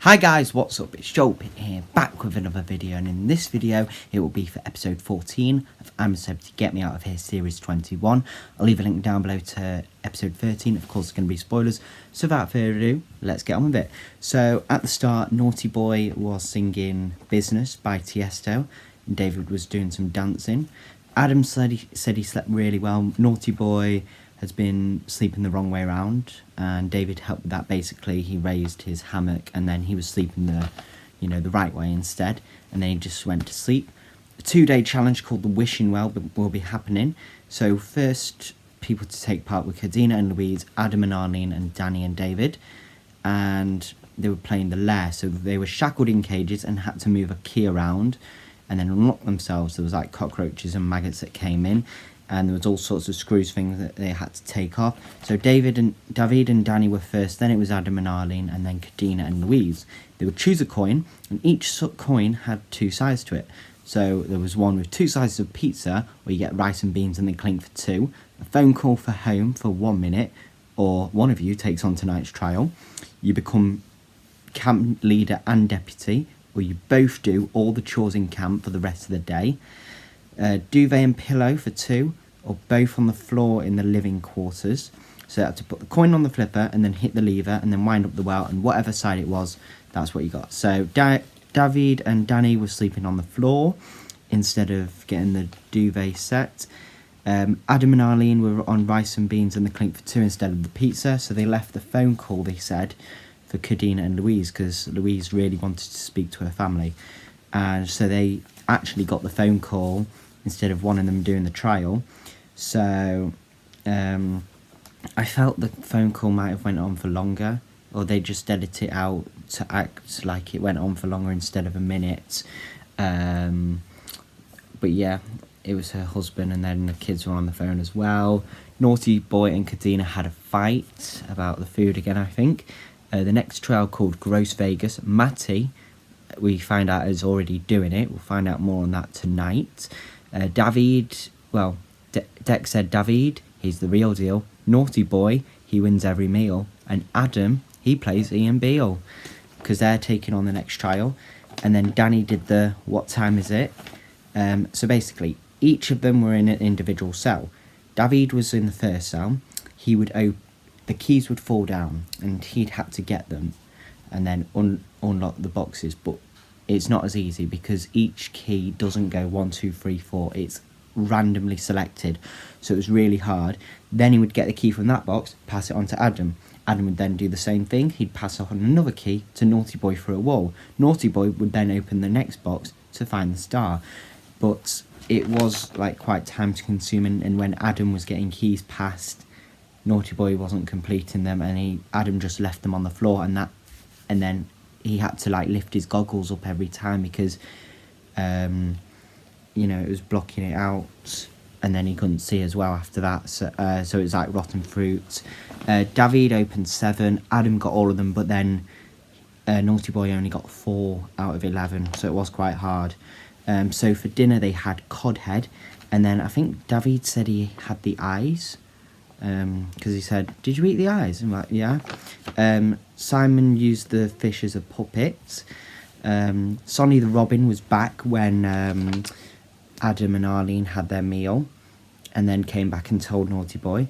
Hi guys, what's up? It's Joel Pitt here, back with another video, and in this video it will be for episode 14 of I'm a Celebrity Get Me Out of Here series 21. I'll leave a link down below to episode 13, of course it's going to be spoilers, so without further ado, let's get on with it. So at the start, Naughty Boy was singing Business by Tiesto, and David was doing some dancing. Adam said he slept really well. Naughty Boy has been sleeping the wrong way around, and David helped with that. Basically, he raised his hammock and then he was sleeping the right way instead, and then he just went to sleep. A 2-day challenge called the Wishing Well will be happening. So first people to take part were Kadina and Louise, Adam and Arlene, and Danny and David, and they were playing the lair. So they were shackled in cages and had to move a key around and then unlock themselves. There was like cockroaches and maggots that came in, and there was all sorts of screws things that they had to take off. So David and Danny were first, then it was Adam and Arlene, and then Kadina and Louise. They would choose a coin, and each coin had 2 sides to it. So there was one with 2 slices of pizza, where you get rice and beans and they clink for 2, a phone call for home for 1 minute, or one of you takes on tonight's trial. You become camp leader and deputy, or you both do all the chores in camp for the rest of the day. Duvet and pillow for 2, or both on the floor in the living quarters. So you have to put the coin on the flipper and then hit the lever and then wind up the well, and whatever side it was, that's what you got. So David and Danny were sleeping on the floor instead of getting the duvet set. Adam and Arlene were on rice and beans and the clink for 2 instead of the pizza, so they left the phone call, they said, for Kadina and Louise, because Louise really wanted to speak to her family. And so they actually got the phone call instead of one of them doing the trial. So I felt the phone call might have went on for longer, or they just edited it out to act like it went on for longer instead of a minute. But yeah, it was her husband, and then the kids were on the phone as well. Naughty Boy and Kadina had a fight about the food again, I think. The next trial, called Gross Vegas, Matty, we find out, is already doing it. We'll find out more on that tonight. Dex said David, he's the real deal. Naughty Boy, he wins every meal. And Adam, he plays Ian Beale, because they're taking on the next trial. And then Danny did the what time is it? So basically, each of them were in an individual cell. David was in the first cell. He would the keys would fall down, and he'd have to get them and then unlock the boxes. But it's not as easy, because each key doesn't go 1, 2, 3, 4. It's randomly selected, so it was really hard. Then he would get the key from that box, pass it on to Adam. Adam would then do the same thing. He'd pass on another key to Naughty Boy for a wall. Naughty Boy would then open the next box to find the star. But it was like quite time consuming, and when Adam was getting keys passed, Naughty Boy wasn't completing them, and Adam just left them on the floor, and then he had to like lift his goggles up every time, because it was blocking it out, and then he couldn't see as well after that. So it was like rotten fruit. David opened 7. Adam got all of them, but then Naughty Boy only got 4 out of 11, so it was quite hard. So for dinner they had cod head, and then I think David said he had the eyes, because he said, "Did you eat the eyes?" I'm like, "Yeah." Simon used the fish as a puppet. Sonny the Robin was back when Adam and Arlene had their meal, and then came back and told Naughty Boy.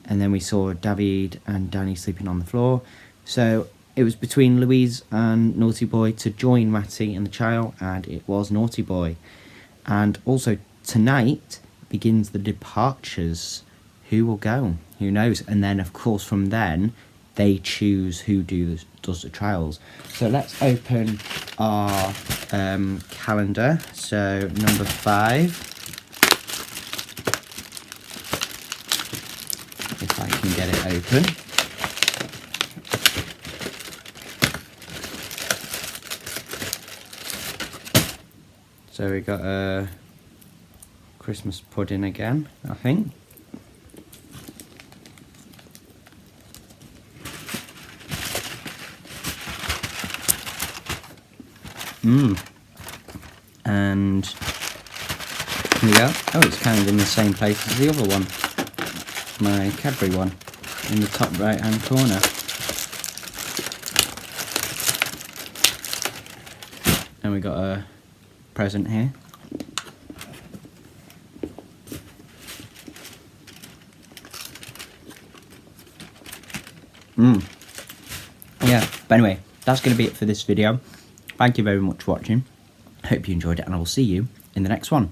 And then we saw David and Danny sleeping on the floor. So it was between Louise and Naughty Boy to join Matty and the trial, and it was Naughty Boy. And also tonight begins the departures. Who will go? Who knows? And then of course from then they choose who does the trials. So let's open our calendar. So number 5, if I can get it open. So we got a Christmas pudding again, I think. And here we go. Oh, it's kind of in the same place as the other one, my Cadbury one, in the top right hand corner. Then we got a present here. Yeah, but anyway, that's going to be it for this video. Thank you very much for watching. Hope you enjoyed it, and I will see you in the next one.